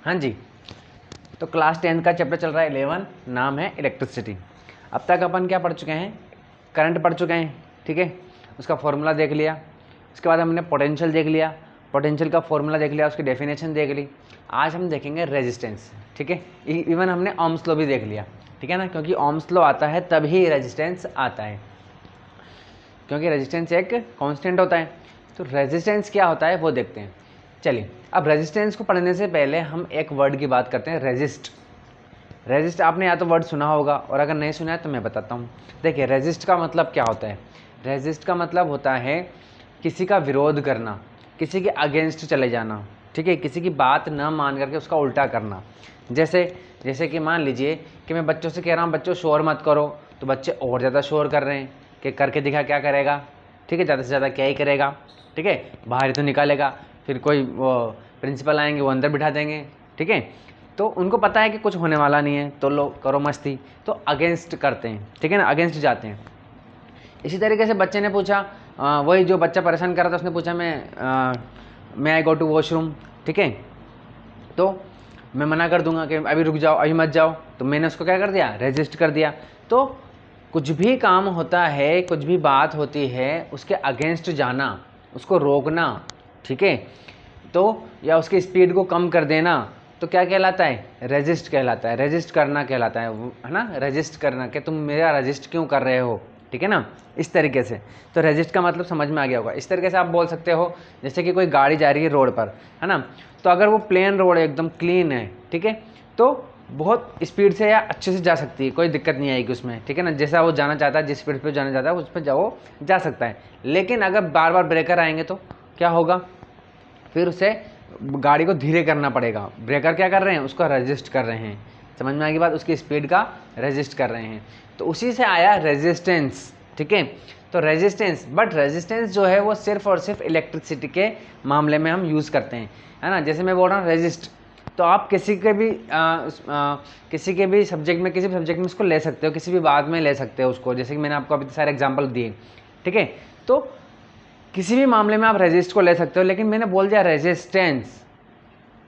हाँ जी, तो क्लास 10 का चैप्टर चल रहा है 11, नाम है इलेक्ट्रिसिटी। अब तक अपन क्या पढ़ चुके हैं, करंट पढ़ चुके हैं, ठीक है, उसका फॉर्मूला देख लिया। उसके बाद हमने पोटेंशियल देख लिया, पोटेंशियल का फॉर्मूला देख लिया, उसकी डेफिनेशन देख ली। आज हम देखेंगे रेजिस्टेंस, ठीक है। इवन हमने ओम्स लॉ भी देख लिया, ठीक है ना, क्योंकि ओम्स लॉ आता है तभी रेजिस्टेंस आता है, क्योंकि रेजिस्टेंस एक कांस्टेंट होता है। तो रेजिस्टेंस क्या होता है वो देखते हैं। चलिए, अब रेजिस्टेंस को पढ़ने से पहले हम एक वर्ड की बात करते हैं, रेजिस्ट। रेजिस्ट आपने या तो वर्ड सुना होगा, और अगर नहीं सुना है तो मैं बताता हूँ। देखिए, रेजिस्ट का मतलब क्या होता है। रेजिस्ट का मतलब होता है किसी का विरोध करना, किसी के अगेंस्ट चले जाना, ठीक है, किसी की बात न मान करके उसका उल्टा करना। जैसे कि मान लीजिए कि मैं बच्चों से कह रहा हूँ बच्चों शोर मत करो, तो बच्चे और ज़्यादा शोर कर रहे हैं कि करके दिखा क्या करेगा, ठीक है, ज़्यादा से ज़्यादा क्या ही करेगा, ठीक है, बाहर ही तो निकालेगा, फिर कोई वो प्रिंसिपल आएंगे वो अंदर बिठा देंगे, ठीक है। तो उनको पता है कि कुछ होने वाला नहीं है, तो लो करो मस्ती, तो अगेंस्ट करते हैं, ठीक है ना, अगेंस्ट जाते हैं। इसी तरीके से बच्चे ने पूछा, वही जो बच्चा परेशान कर रहा था उसने पूछा मैं आई गो टू वॉशरूम, ठीक है, तो मैं मना कर दूंगा कि अभी रुक जाओ, अभी मत जाओ, तो मैंने उसको क्या कर दिया, रेजिस्ट कर दिया। तो कुछ भी काम होता है, कुछ भी बात होती है, उसके अगेंस्ट जाना, उसको रोकना, ठीक है, तो या उसकी स्पीड को कम कर देना, तो क्या कहलाता है, रेजिस्ट कहलाता है, रेजिस्ट करना कहलाता है ना, रेजिस्ट करना कि तुम मेरा रेजिस्ट क्यों कर रहे हो, ठीक है ना, इस तरीके से। तो रेजिस्ट का मतलब समझ में आ गया होगा। इस तरीके से आप बोल सकते हो, जैसे कि कोई गाड़ी जा रही है रोड पर, है ना, तो अगर वो प्लेन रोड है, एकदम क्लीन है, ठीक है, तो बहुत स्पीड से या अच्छे से जा सकती है, कोई दिक्कत नहीं आएगी उसमें, ठीक है ना, जैसा वो जाना चाहता है, जिस स्पीड पे जाना चाहता है उस पर वो जा सकता है। लेकिन अगर बार बार ब्रेकर आएंगे तो क्या होगा, फिर उसे गाड़ी को धीरे करना पड़ेगा। ब्रेकर क्या कर रहे हैं, उसको रेजिस्ट कर रहे हैं, समझ में आ गई बात, उसकी स्पीड का रेजिस्ट कर रहे हैं। तो उसी से आया रेजिस्टेंस, ठीक है। तो रेजिस्टेंस, बट रेजिस्टेंस जो है वो सिर्फ और सिर्फ इलेक्ट्रिसिटी के मामले में हम यूज़ करते हैं, है ना। जैसे मैं बोल रहा हूँ रेजिस्ट, तो आप किसी के भी सब्जेक्ट में, किसी भी सब्जेक्ट में उसको ले सकते हो, किसी भी बात में ले सकते हो उसको, जैसे कि मैंने आपको अभी सारे एग्जाम्पल दिए, ठीक है। तो किसी भी मामले में आप रेजिस्ट को ले सकते हो, लेकिन मैंने बोल दिया रेजिस्टेंस,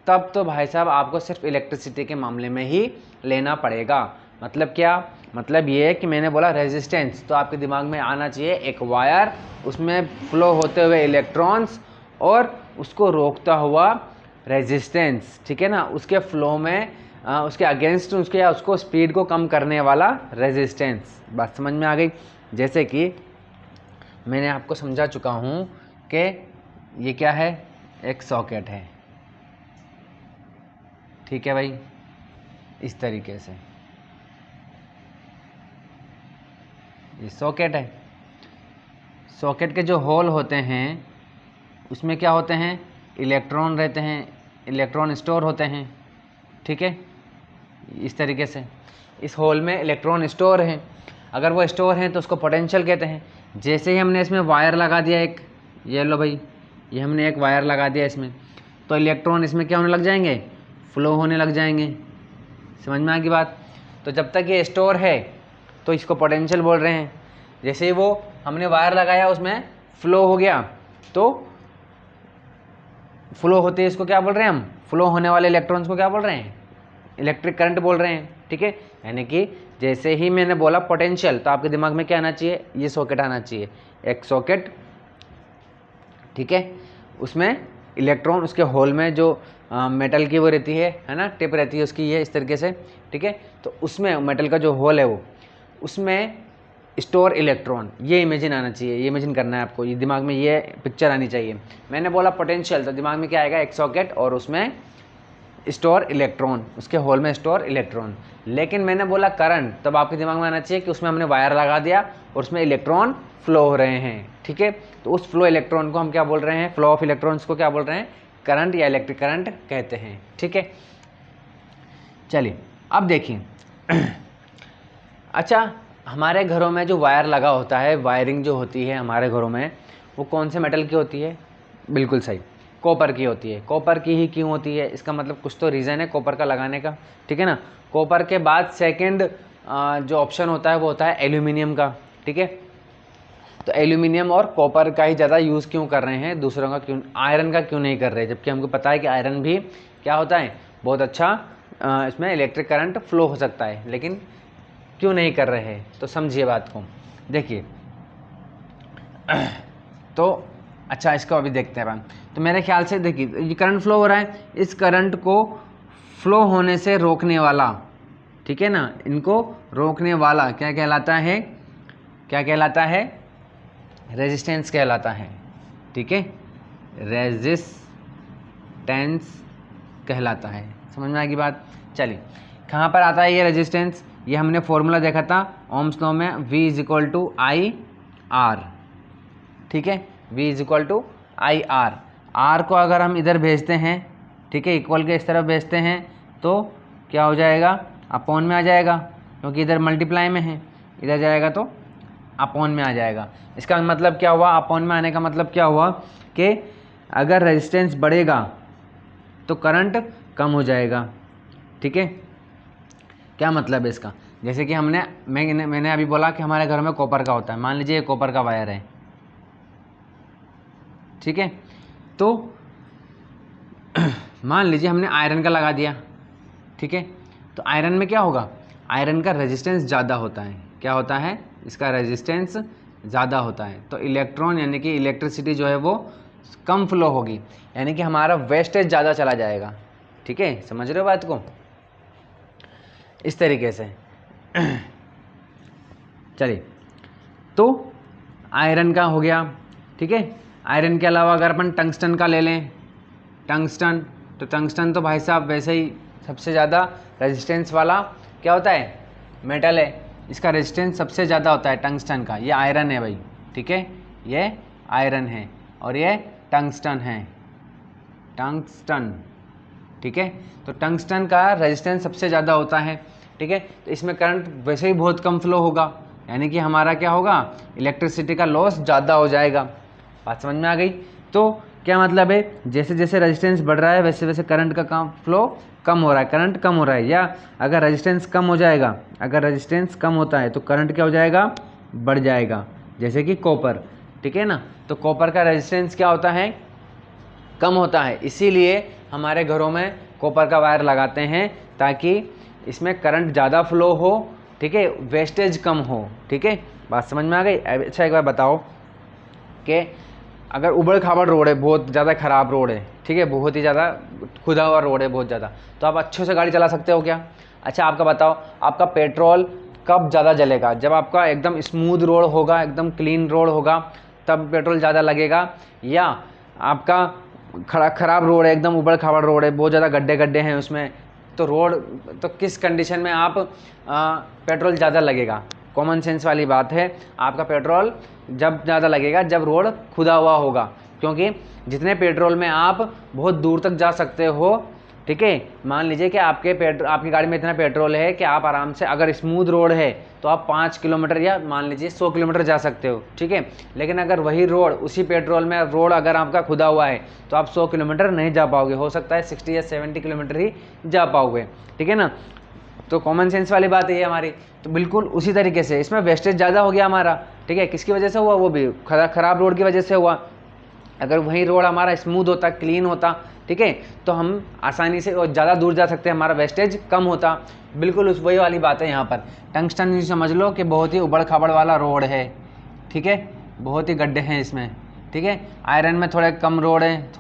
तब तो भाई साहब आपको सिर्फ इलेक्ट्रिसिटी के मामले में ही लेना पड़ेगा। मतलब क्या, मतलब ये है कि मैंने बोला रेजिस्टेंस, तो आपके दिमाग में आना चाहिए एक वायर, उसमें फ्लो होते हुए इलेक्ट्रॉन्स और उसको रोकता हुआ रेजिस्टेंस, ठीक है ना, उसके फ्लो में उसके अगेंस्ट उसके या उसको स्पीड को कम करने वाला रेजिस्टेंस। बात समझ में आ गई। जैसे कि मैंने आपको समझा चुका हूँ कि ये क्या है, एक सॉकेट है, ठीक है भाई, इस तरीके से ये सॉकेट है। सॉकेट के जो होल होते हैं उसमें क्या होते हैं, इलेक्ट्रॉन रहते हैं, इलेक्ट्रॉन स्टोर होते हैं, ठीक है, इस तरीके से इस होल में इलेक्ट्रॉन स्टोर हैं। अगर वो स्टोर हैं तो उसको पोटेंशियल कहते हैं। जैसे ही हमने इसमें वायर लगा दिया एक, ये लो भाई, ये हमने एक वायर लगा दिया इसमें, तो इलेक्ट्रॉन इसमें क्या होने लग जाएंगे, फ्लो होने लग जाएंगे। समझ में आ गई बात। तो जब तक ये स्टोर है तो इसको पोटेंशियल बोल रहे हैं। जैसे ही वो हमने वायर लगाया उसमें फ्लो हो गया, तो फ्लो होते हैं इसको क्या बोल रहे हैं हम, फ्लो होने वाले इलेक्ट्रॉन्स को क्या बोल रहे हैं, इलेक्ट्रिक करंट बोल रहे हैं, ठीक है। यानी कि जैसे ही मैंने बोला पोटेंशियल, तो आपके दिमाग में क्या आना चाहिए, ये सॉकेट आना चाहिए, एक सॉकेट, ठीक है, उसमें इलेक्ट्रॉन उसके होल में जो मेटल की वो रहती है ना, टिप रहती है उसकी, ये इस तरीके से, ठीक है। तो उसमें मेटल का जो होल है वो, उसमें स्टोर इलेक्ट्रॉन, ये इमेजिन आना चाहिए, ये इमेजिन करना है आपको, ये दिमाग में ये पिक्चर आनी चाहिए। मैंने बोला पोटेंशियल, तो दिमाग में क्या आएगा, एक सॉकेट और उसमें स्टोर इलेक्ट्रॉन, उसके होल में स्टोर इलेक्ट्रॉन। लेकिन मैंने बोला करंट, तब आपके दिमाग में आना चाहिए कि उसमें हमने वायर लगा दिया और उसमें इलेक्ट्रॉन फ्लो हो रहे हैं, ठीक है। तो उस फ्लो इलेक्ट्रॉन को हम क्या बोल रहे हैं, फ्लो ऑफ इलेक्ट्रॉन्स को क्या बोल रहे हैं, करंट या इलेक्ट्रिक करंट कहते हैं, ठीक है। चलिए अब देखिए अच्छा, हमारे घरों में जो वायर लगा होता है, वायरिंग जो होती है हमारे घरों में, वो कौन से मेटल की होती है, बिल्कुल सही, कॉपर की होती है। कॉपर की ही क्यों होती है, इसका मतलब कुछ तो रीज़न है कॉपर का लगाने का, ठीक है ना। कॉपर के बाद सेकंड जो ऑप्शन होता है वो होता है एल्यूमिनियम का, ठीक है। तो एल्यूमिनियम और कॉपर का ही ज़्यादा यूज़ क्यों कर रहे हैं, दूसरों का क्यों, आयरन का क्यों नहीं कर रहे, जबकि हमको पता है कि आयरन भी क्या होता है, बहुत अच्छा इसमें इलेक्ट्रिक करंट फ्लो हो सकता है, लेकिन क्यों नहीं कर रहे हैं, तो समझिए बात को। देखिए तो अच्छा, इसको अभी देखते हैं। तो मेरे ख्याल से देखिए ये करंट फ्लो हो रहा है, इस करंट को फ्लो होने से रोकने वाला, ठीक है ना, इनको रोकने वाला क्या कहलाता है, क्या कहलाता है, रेजिस्टेंस कहलाता है, ठीक है, रेजिस्टेंस कहलाता है। समझ में आएगी बात। चलिए कहाँ पर आता है ये रेजिस्टेंस, ये हमने फॉर्मूला देखा था ओम्स लॉ में, V is equal to I R, ठीक है, V is equal to I R. R को अगर हम इधर भेजते हैं, ठीक है, इक्वल के इस तरफ भेजते हैं, तो क्या हो जाएगा, अपॉन में आ जाएगा, क्योंकि इधर मल्टीप्लाई में है, इधर जाएगा तो अपॉन में आ जाएगा। इसका मतलब क्या हुआ, अपॉन में आने का मतलब क्या हुआ कि अगर रेजिस्टेंस बढ़ेगा तो करंट कम हो जाएगा, ठीक है। क्या मतलब है इसका, जैसे कि मैंने अभी बोला कि हमारे घर में कॉपर का होता है, मान लीजिए ये कॉपर का वायर है, ठीक है, तो मान लीजिए हमने आयरन का लगा दिया, ठीक है, तो आयरन में क्या होगा, आयरन का रेजिस्टेंस ज़्यादा होता है, क्या होता है, इसका रेजिस्टेंस ज़्यादा होता है, तो इलेक्ट्रॉन यानी कि इलेक्ट्रिसिटी जो है वो कम फ्लो होगी, यानी कि हमारा वेस्टेज ज़्यादा चला जाएगा, ठीक है, समझ रहे हो बात को, इस तरीके से। चलिए तो आयरन का हो गया, ठीक है। आयरन के अलावा अगर अपन टंगस्टन का ले लें, टंगस्टन, तो टंगस्टन तो भाई साहब वैसे ही सबसे ज़्यादा रेजिस्टेंस वाला क्या होता है, मेटल है, इसका रेजिस्टेंस सबसे ज़्यादा होता है टंगस्टन का। ये आयरन है भाई, ठीक है, ये आयरन है और ये टंगस्टन है, टंगस्टन, ठीक है। तो टंगस्टन का रेजिस्टेंस सबसे ज़्यादा होता है, ठीक है, तो इसमें करंट वैसे ही बहुत कम फ्लो होगा, यानी कि हमारा क्या होगा, इलेक्ट्रिसिटी का लॉस ज़्यादा हो जाएगा। बात समझ में आ गई। तो क्या मतलब है, जैसे जैसे रेजिस्टेंस बढ़ रहा है वैसे वैसे करंट का काम फ्लो कम हो रहा है, करंट कम हो रहा है, या अगर रेजिस्टेंस कम हो जाएगा, अगर रेजिस्टेंस कम होता है तो करंट क्या हो जाएगा, बढ़ जाएगा, जैसे कि कॉपर, ठीक है ना। तो कॉपर का रेजिस्टेंस क्या होता है, कम होता है, इसीलिए हमारे घरों में कॉपर का वायर लगाते हैं ताकि इसमें करंट ज़्यादा फ्लो हो, ठीक है, वेस्टेज कम हो, ठीक है, बात समझ में आ गई। अच्छा एक बार बताओ कि अगर उबड़ खाबड़ रोड है, बहुत ज़्यादा ख़राब रोड है, ठीक है, बहुत ही ज़्यादा खुदा हुआ रोड है बहुत ज़्यादा, तो आप अच्छे से गाड़ी चला सकते हो क्या। अच्छा आपका बताओ, आपका पेट्रोल कब ज़्यादा जलेगा, जब आपका एकदम स्मूथ रोड होगा, एकदम क्लीन रोड होगा, तब पेट्रोल ज़्यादा लगेगा, या आपका खराब रोड है, एकदम उबड़ खाबड़ रोड है, बहुत ज़्यादा गड्ढे गड्ढे हैं उसमें, तो रोड, तो किस कंडीशन में आप पेट्रोल ज़्यादा लगेगा। कॉमन सेंस वाली बात है, आपका पेट्रोल जब ज़्यादा लगेगा जब रोड खुदा हुआ होगा, क्योंकि जितने पेट्रोल में आप बहुत दूर तक जा सकते हो, ठीक है, मान लीजिए कि आपकी गाड़ी में इतना पेट्रोल है कि आप आराम से, अगर स्मूथ रोड है तो आप 5 किलोमीटर या मान लीजिए 100 किलोमीटर जा सकते हो, ठीक है, लेकिन अगर वही रोड, उसी पेट्रोल में रोड अगर आपका खुदा हुआ है तो आप 100 किलोमीटर नहीं जा पाओगे, हो सकता है 60 या 70 किलोमीटर ही जा पाओगे, ठीक है ना। तो कॉमन सेंस वाली बात है हमारी। तो बिल्कुल उसी तरीके से इसमें वेस्टेज ज़्यादा हो गया हमारा, ठीक है, किसकी वजह से हुआ, वो भी खराब रोड की वजह से हुआ। अगर वही रोड हमारा स्मूथ होता, क्लीन होता, ठीक है, तो हम आसानी से और ज़्यादा दूर जा सकते हैं, हमारा वेस्टेज कम होता। बिल्कुल उस वही वाली बात है यहाँ पर। टंगस्टन समझ लो कि बहुत ही उबड़ खाबड़ वाला रोड है, ठीक है, बहुत ही गड्ढे हैं इसमें, ठीक है। आयरन में थोड़े कम रोड है,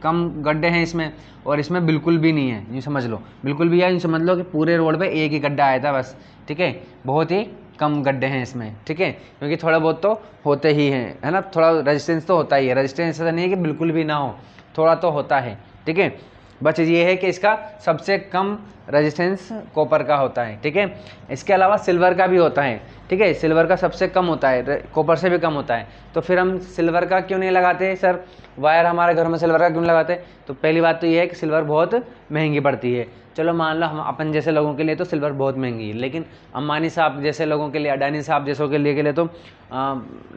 कम गड्ढे हैं इसमें, और इसमें बिल्कुल भी नहीं है, यूँ समझ लो, बिल्कुल भी है, यूँ समझ लो कि पूरे रोड पे एक ही गड्ढा आया था बस, ठीक है, बहुत ही कम गड्ढे हैं इसमें, ठीक है, क्योंकि थोड़ा बहुत तो होते ही हैं, है ना, थोड़ा रेजिस्टेंस तो होता ही है, रेजिस्टेंस ऐसा नहीं है कि बिल्कुल भी ना हो, थोड़ा तो होता है, ठीक है। बस ये है कि इसका सबसे कम रेजिस्टेंस कॉपर का होता है, ठीक है। इसके अलावा सिल्वर का भी होता है, ठीक है, सिल्वर का सबसे कम होता है, कॉपर से भी कम होता है। तो फिर हम सिल्वर का क्यों नहीं लगाते सर, वायर हमारे घर में सिल्वर का क्यों नहीं लगाते। तो पहली बात तो ये है कि सिल्वर बहुत महंगी पड़ती है। चलो मान लो हम अपन जैसे लोगों के लिए तो सिल्वर बहुत महंगी है, लेकिन अंबानी साहब जैसे लोगों के लिए, अडानी साहब जैसों के लिए तो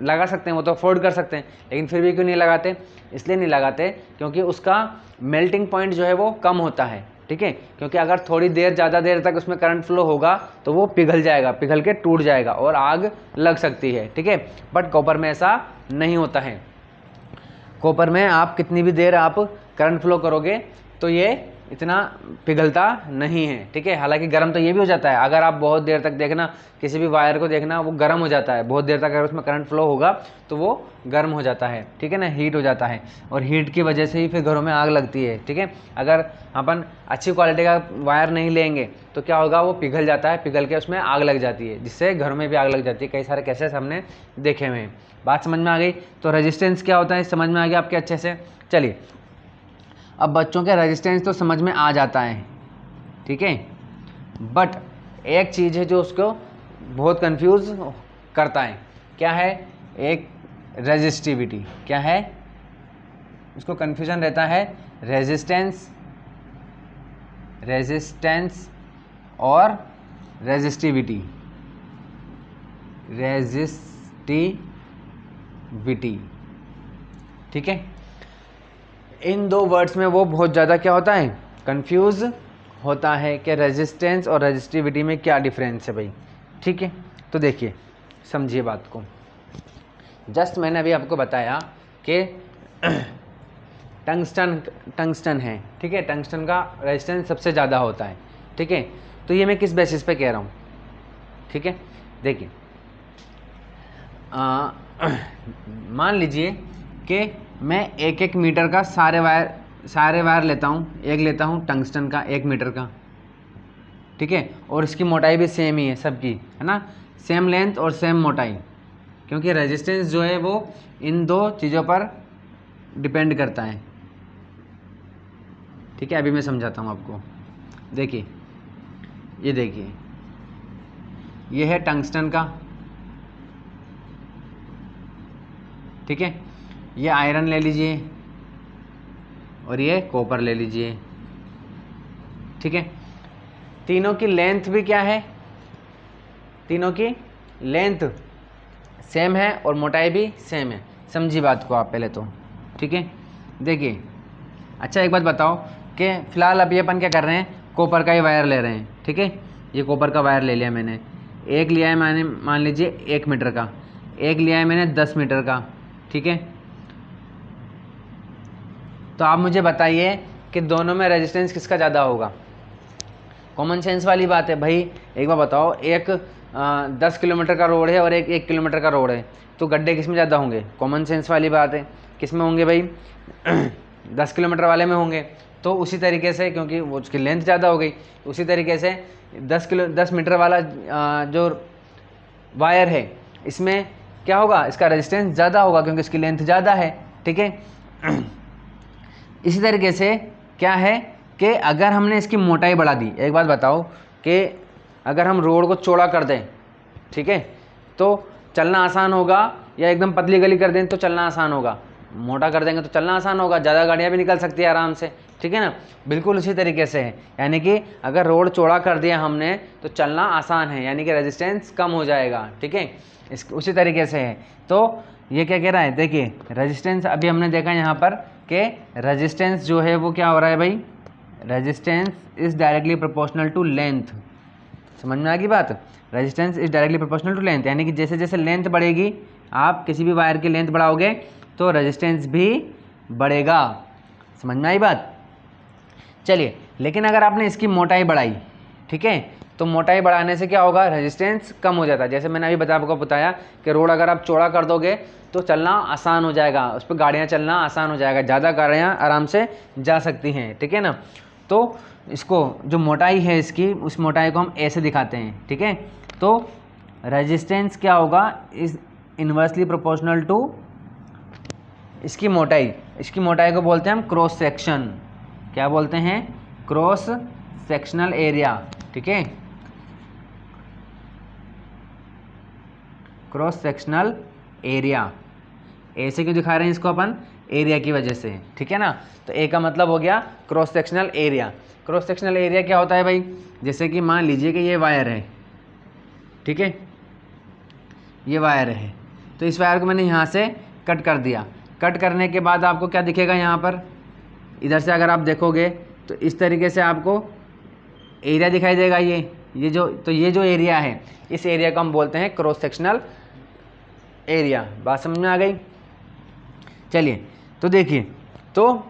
लगा सकते हैं, वो तो अफोर्ड कर सकते हैं, लेकिन फिर भी क्यों नहीं लगाते, इसलिए नहीं लगाते क्योंकि उसका मेल्टिंग पॉइंट जो है वो कम होता है, ठीक है, क्योंकि अगर थोड़ी देर, ज़्यादा देर तक उसमें करंट फ्लो होगा तो वो पिघल जाएगा, पिघल के टूट जाएगा और आग लग सकती है, ठीक है। बट कॉपर में ऐसा नहीं होता है। कॉपर में आप कितनी भी देर आप करंट फ्लो करोगे तो ये इतना पिघलता नहीं है, ठीक है। हालांकि गर्म तो ये भी हो जाता है, अगर आप बहुत देर तक देखना किसी भी वायर को देखना, वो गर्म हो जाता है बहुत देर तक, अगर उसमें करंट फ्लो होगा तो वो गर्म हो जाता है, ठीक है ना, हीट हो जाता है, और हीट की वजह से ही फिर घरों में आग लगती है, ठीक है। अगर अपन अच्छी क्वालिटी का वायर नहीं लेंगे तो क्या होगा, वो पिघल जाता है, पिघल के उसमें आग लग जाती है, जिससे घरों में भी आग लग जाती है। कई सारे केसेस हमने देखे हुए हैं। बात समझ में आ गई? तो रेजिस्टेंस क्या होता है समझ में आ गया आपके अच्छे से। चलिए, अब बच्चों के रेजिस्टेंस तो समझ में आ जाता है, ठीक है, बट एक चीज़ है जो उसको बहुत कंफ्यूज करता है। क्या है? एक रेजिस्टिविटी। क्या है? उसको कंफ्यूजन रहता है रेजिस्टेंस और रेजिस्टिविटी। ठीक है, इन दो वर्ड्स में वो बहुत ज़्यादा क्या होता है, कंफ्यूज होता है कि रेजिस्टेंस और रेजिस्टिविटी में क्या डिफरेंस है भाई, ठीक है। तो देखिए, समझिए बात को। जस्ट मैंने अभी आपको बताया कि टंगस्टन है, ठीक है, टंगस्टन का रेजिस्टेंस सबसे ज़्यादा होता है, ठीक है। तो ये मैं किस बेसिस पे कह रहा हूँ, ठीक है। देखिए, मान लीजिए कि मैं 1-1 मीटर का सारे वायर लेता हूँ, एक लेता हूँ टंगस्टन का 1 मीटर का, ठीक है, और इसकी मोटाई भी सेम ही है सबकी, है ना, सेम लेंथ और सेम मोटाई, क्योंकि रेजिस्टेंस जो है वो इन दो चीज़ों पर डिपेंड करता है, ठीक है। अभी मैं समझाता हूँ आपको। देखिए, ये देखिए, ये है टंगस्टन का, ठीक है, ये आयरन ले लीजिए और ये कॉपर ले लीजिए, ठीक है। तीनों की लेंथ भी क्या है, तीनों की लेंथ सेम है और मोटाई भी सेम है। समझी बात को आप पहले तो, ठीक है। देखिए, अच्छा एक बात बताओ कि फ़िलहाल अभी अपन क्या कर रहे हैं, कॉपर का ही वायर ले रहे हैं, ठीक है। ये कॉपर का वायर ले लिया मैंने, एक लिया है मैंने, मान लीजिए 1 मीटर का, एक लिया है मैंने 10 मीटर का, ठीक है। तो आप मुझे बताइए कि दोनों में रेजिस्टेंस किसका ज़्यादा होगा। कॉमन सेंस वाली बात है भाई। एक बार बताओ, एक 10 किलोमीटर का रोड है और एक 1 किलोमीटर का रोड है, तो गड्ढे किस में ज़्यादा होंगे? कॉमन सेंस वाली बात है, किस में होंगे भाई? 10 किलोमीटर वाले में होंगे। तो उसी तरीके से, क्योंकि वो उसकी लेंथ ज़्यादा हो गई, उसी तरीके से 10 मीटर वाला जो वायर है, इसमें क्या होगा, इसका रेजिस्टेंस ज़्यादा होगा क्योंकि इसकी लेंथ ज़्यादा है, ठीक है। इसी तरीके से क्या है कि अगर हमने इसकी मोटाई बढ़ा दी, एक बात बताओ कि अगर हम रोड को चौड़ा कर दें, ठीक है, तो चलना आसान होगा, या एकदम पतली गली कर दें तो चलना आसान होगा? मोटा कर देंगे तो चलना आसान होगा, ज़्यादा गाड़ियाँ भी निकल सकती है आराम से, ठीक है ना। बिल्कुल उसी तरीके से है, यानी कि अगर रोड चौड़ा कर दिया हमने तो चलना आसान है, यानी कि रेजिस्टेंस कम हो जाएगा, ठीक है। उसी तरीके से है। तो ये क्या कह रहा है, देखिए रेजिस्टेंस अभी हमने देखा यहाँ पर कि रेजिस्टेंस जो है वो क्या हो रहा है भाई, resistance is directly proportional to length. समझ में आ गई बात? Resistance is directly proportional to length, यानी कि जैसे जैसे लेंथ बढ़ेगी, आप किसी भी वायर की लेंथ बढ़ाओगे तो रेजिस्टेंस भी बढ़ेगा। समझ में आई बात? चलिए, लेकिन अगर आपने इसकी मोटाई बढ़ाई, ठीक है, तो मोटाई बढ़ाने से क्या होगा, रेजिस्टेंस कम हो जाता है। जैसे मैंने अभी आपको बताया कि रोड अगर आप चौड़ा कर दोगे तो चलना आसान हो जाएगा, उस पर गाड़ियाँ चलना आसान हो जाएगा, ज़्यादा गाड़ियाँ आराम से जा सकती हैं, ठीक है ना। तो इसको जो मोटाई है इसकी, उस मोटाई को हम ऐसे दिखाते हैं, ठीक है। तो रेजिस्टेंस क्या होगा, इज इन्वर्सली प्रोपोर्शनल टू इसकी मोटाई। इसकी मोटाई को बोलते हैं हम क्रॉस सेक्शन। क्या बोलते हैं? क्रॉस सेक्शनल एरिया, ठीक है, क्रॉस सेक्शनल एरिया। ऐसे क्यों दिखा रहे हैं इसको अपन? एरिया की वजह से, ठीक है ना। तो ए का मतलब हो गया cross sectional area. Cross sectional area क्या होता है भाई? जैसे कि मान लीजिए कि ये वायर है, ठीक है, ये वायर है, तो इस वायर को मैंने यहाँ से कट कर दिया। कट करने के बाद आपको क्या दिखेगा यहाँ पर? इधर से अगर आप देखोगे तो इस तरीके से आपको एरिया दिखाई देगा। ये जो एरिया है, इस एरिया को हम बोलते हैं क्रॉस सेक्शनल एरिया। बात समझ में आ गई? चलिए, तो देखिए, तो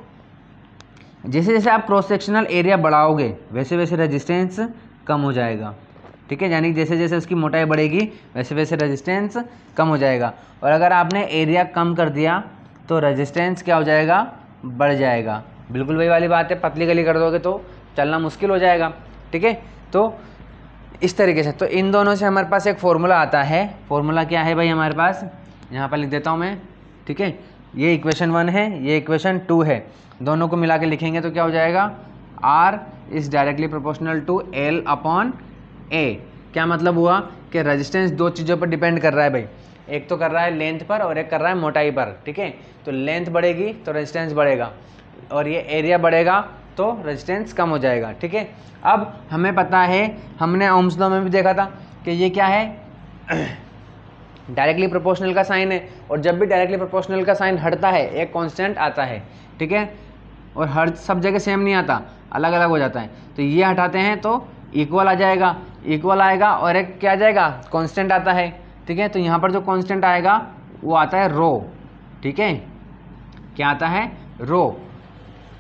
जैसे जैसे आप क्रॉस सेक्शनल एरिया बढ़ाओगे वैसे वैसे रेजिस्टेंस कम हो जाएगा, ठीक है। यानी जैसे जैसे उसकी मोटाई बढ़ेगी वैसे वैसे रेजिस्टेंस कम हो जाएगा। और अगर आपने एरिया कम कर दिया तो रेजिस्टेंस क्या हो जाएगा, बढ़ जाएगा। बिल्कुल वही वाली बात है, पतली गली कर दोगे तो चलना मुश्किल हो जाएगा, ठीक है। तो इस तरीके से, तो इन दोनों से हमारे पास एक फॉर्मूला आता है। फॉर्मूला क्या है भाई हमारे पास, यहाँ पर लिख देता हूँ मैं, ठीक है। ये इक्वेशन 1 है, ये इक्वेशन 2 है, दोनों को मिला के लिखेंगे तो क्या हो जाएगा, R is directly proportional to L upon A। क्या मतलब हुआ कि रेजिस्टेंस दो चीज़ों पर डिपेंड कर रहा है भाई, एक तो कर रहा है लेंथ पर और एक कर रहा है मोटाई पर, ठीक है। तो लेंथ बढ़ेगी तो रेजिस्टेंस बढ़ेगा और ये एरिया बढ़ेगा तो रेजिस्टेंस कम हो जाएगा, ठीक है। अब हमें पता है, हमने ओम्स लॉ में भी देखा था कि ये क्या है, डायरेक्टली प्रोपोर्शनल का साइन है, और जब भी डायरेक्टली प्रोपोर्शनल का साइन हटता है एक कांस्टेंट आता है, ठीक है। और हर सब जगह सेम नहीं आता, अलग अलग हो जाता है। तो ये हटाते हैं तो इक्वल आ जाएगा, इक्वल आएगा और एक क्या आ जाएगा, कांस्टेंट आता है, ठीक है। तो यहाँ पर जो कांस्टेंट आएगा वो आता है रो, ठीक है। क्या आता है, रो।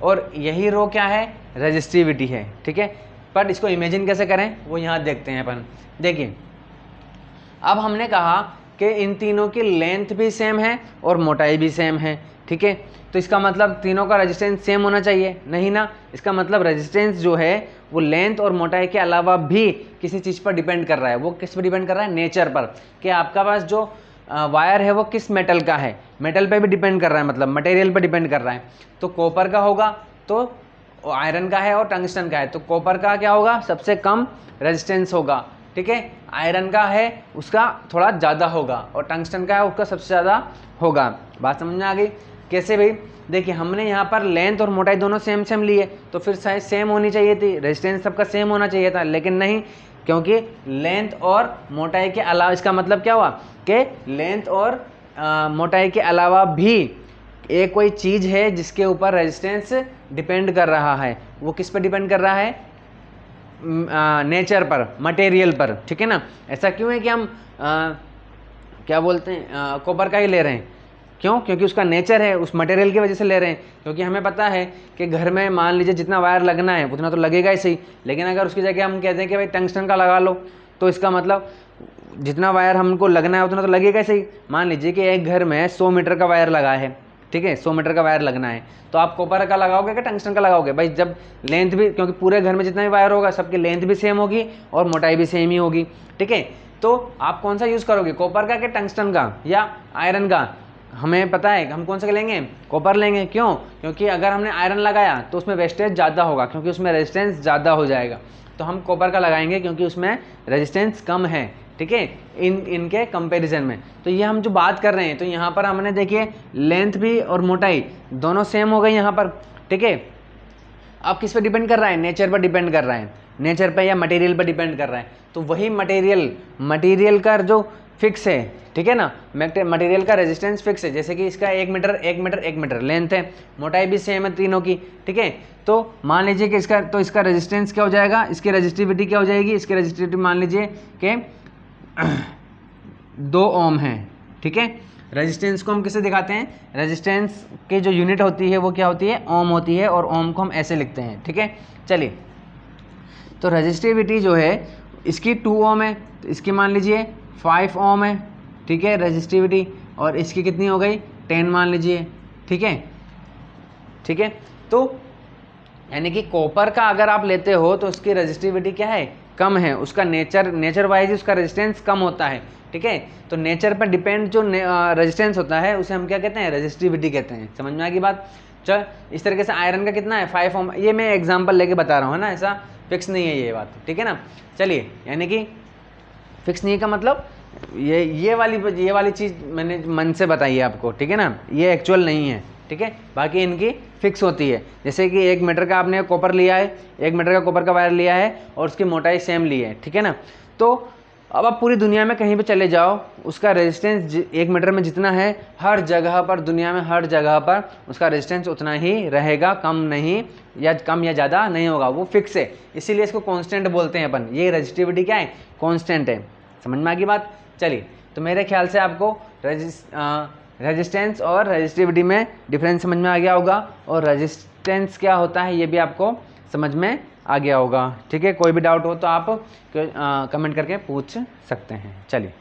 और यही रो क्या है, रेजिस्टिविटी है, ठीक है। बट इसको इमेजिन कैसे करें वो यहाँ देखते हैं अपन। देखिए अब हमने कहा कि इन तीनों की लेंथ भी सेम है और मोटाई भी सेम है, ठीक है। तो इसका मतलब तीनों का रेजिस्टेंस सेम होना चाहिए, नहीं ना। इसका मतलब रेजिस्टेंस जो है वो लेंथ और मोटाई के अलावा भी किसी चीज़ पर डिपेंड कर रहा है। वो किस पर डिपेंड कर रहा है, नेचर पर, कि आपका पास जो वायर है वो किस मेटल का है, मेटल पे भी डिपेंड कर रहा है, मतलब मटेरियल पर डिपेंड कर रहा है। तो कॉपर का होगा तो आयरन का है और टंगस्टन का है, तो कॉपर का क्या होगा, सबसे कम रेजिस्टेंस होगा, ठीक है। आयरन का है उसका थोड़ा ज़्यादा होगा और टंगस्टन का है उसका सबसे ज़्यादा होगा। बात समझ में आ गई। कैसे भाई, देखिए हमने यहाँ पर लेंथ और मोटाई दोनों सेम सेम लिए तो फिर साइज सेम होनी चाहिए थी, रेजिस्टेंस सबका सेम होना चाहिए था, लेकिन नहीं, क्योंकि लेंथ और मोटाई के अलावा, इसका मतलब क्या हुआ कि लेंथ और मोटाई के अलावा भी एक कोई चीज़ है जिसके ऊपर रेजिस्टेंस डिपेंड कर रहा है। वो किस पर डिपेंड कर रहा है, नेचर पर, मटेरियल पर, ठीक है ना। ऐसा क्यों है कि हम क्या बोलते हैं, कॉपर का ही ले रहे हैं, क्यों, क्योंकि उसका नेचर है, उस मटेरियल की वजह से ले रहे हैं। क्योंकि हमें पता है कि घर में मान लीजिए जितना वायर लगना है उतना तो लगेगा ही सही, लेकिन अगर उसकी जगह हम कहते हैं कि भाई टंगस्टन का लगा लो, तो इसका मतलब जितना वायर हमको लगना है उतना तो लगेगा ही सही। मान लीजिए कि एक घर में 100 मीटर का वायर लगा है, ठीक है, 100 मीटर का वायर लगना है, तो आप कॉपर का लगाओगे कि टंगस्टन का लगाओगे भाई, जब लेंथ भी, क्योंकि पूरे घर में जितना भी वायर होगा सबकी लेंथ भी सेम होगी और मोटाई भी सेम ही होगी, ठीक है। तो आप कौन सा यूज़ करोगे, कॉपर का कि टंगस्टन का या आयरन का, हमें पता है हम कौन सा लेंगे, कॉपर लेंगे। क्यों, क्योंकि अगर हमने आयरन लगाया तो उसमें वेस्टेज ज़्यादा होगा, क्योंकि उसमें रेजिस्टेंस ज़्यादा हो जाएगा। तो हम कॉपर का लगाएंगे क्योंकि उसमें रेजिस्टेंस कम है, ठीक है, इनके कंपैरिजन में। तो ये हम जो बात कर रहे हैं, तो यहाँ पर हमने देखिए लेंथ भी और मोटाई दोनों सेम हो गई यहाँ पर, ठीक है। अब किस पर डिपेंड कर रहा है, नेचर पर डिपेंड कर रहा है, नेचर पर या मटेरियल पर डिपेंड कर रहा है। तो वही मटेरियल का जो फिक्स है, ठीक है ना, मटेरियल का रेजिस्टेंस फिक्स है। जैसे कि इसका 1 मीटर लेंथ है, मोटाई भी सेम है तीनों की, ठीक है। तो मान लीजिए कि इसका रेजिस्टेंस क्या हो जाएगा, इसकी रेजिस्टिविटी क्या हो जाएगी, इसकी रेजिस्टिविटी मान लीजिए कि 2 ओम है, ठीक है। रेजिस्टेंस को हम किसे दिखाते हैं, रेजिस्टेंस की जो यूनिट होती है वो क्या होती है, ओम होती है, और ओम को हम ऐसे लिखते हैं, ठीक है। चलिए, तो रेजिस्टिविटी जो है इसकी 2 ओम है, तो इसकी मान लीजिए 5 ओम है, ठीक है, रेजिस्टिविटी, और इसकी कितनी हो गई, 10 मान लीजिए, ठीक है, ठीक है। तो यानी कि कॉपर का अगर आप लेते हो तो उसकी रेजिस्टिविटी क्या है, कम है, उसका नेचर वाइज उसका रेजिस्टेंस कम होता है, ठीक है। तो नेचर पर डिपेंड जो रेजिस्टेंस होता है उसे हम क्या कहते हैं, रेजिस्टिविटी कहते हैं। समझ में आ गई बात। चल, इस तरीके से आयरन का कितना है, 5 ओम, ये मैं एग्जांपल लेके बता रहा हूँ, है ना, ऐसा फिक्स नहीं है ये बात, ठीक है ना। चलिए, यानी कि फिक्स नहीं का मतलब ये वाली चीज़ मैंने मन से बताई है आपको, ठीक है ना, ये एक्चुअल नहीं है, ठीक है। बाकी इनकी फिक्स होती है। जैसे कि 1 मीटर का आपने कॉपर लिया है, 1 मीटर का कॉपर का वायर लिया है और उसकी मोटाई सेम ली है, ठीक है ना। तो अब आप पूरी दुनिया में कहीं भी चले जाओ, उसका रेजिस्टेंस 1 मीटर में जितना है, हर जगह पर, दुनिया में हर जगह पर उसका रेजिस्टेंस उतना ही रहेगा, कम नहीं, या कम या ज़्यादा नहीं होगा, वो फिक्स है। इसीलिए इसको कांस्टेंट बोलते हैं अपन। ये रेजिस्टिविटी क्या है, कांस्टेंट है। समझ में आ गई बात। चलिए, तो मेरे ख्याल से आपको रेजिस्टेंस और रेजिस्टिविटी में डिफरेंस समझ में आ गया होगा। और रेजिस्टेंस क्या होता है ये भी आपको समझ में आ गया होगा। ठीक है, कोई भी डाउट हो तो आप कमेंट करके पूछ सकते हैं। चलिए।